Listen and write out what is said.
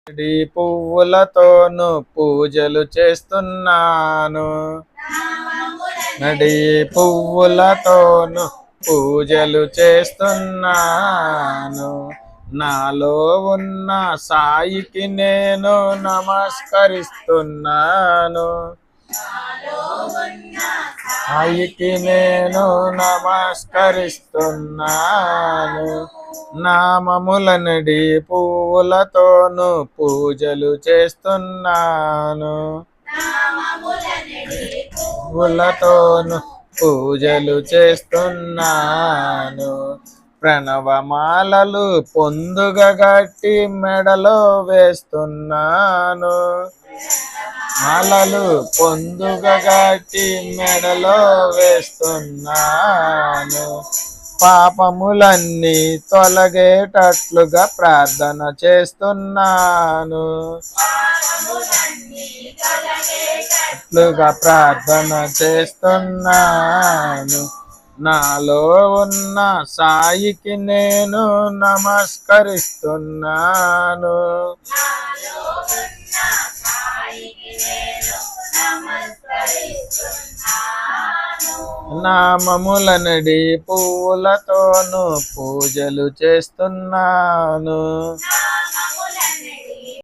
D పువ్వులతోను పూజలు చేస్తున్నాను. నడి పువ్వులతోను పూజలు చేస్తున్నాను. నాలో ఉన్న సాయికి నేను నమస్కరిస్తున్నాను. సాయికి నేను నమస్కరిస్తున్నాను. నామములనడి పువ్వులతోను పూజలు చేస్తున్నాను. పువ్వులతోను పూజలు చేస్తున్నాను. ప్రణవమాలలు పొందుగా గట్టి మెడలో వేస్తున్నాను. మాలలు పొందుగా గట్టి మెడలో వేస్తున్నాను. పాపములన్నీ తొలగేటట్లుగా ప్రార్థన చేస్తున్నాను. ప్రార్థన చేస్తున్నాను. నాలో ఉన్న సాయికి నేను నమస్కరిస్తున్నాను. నామములనడి పువ్వులతోను పూజలు చేస్తున్నాను.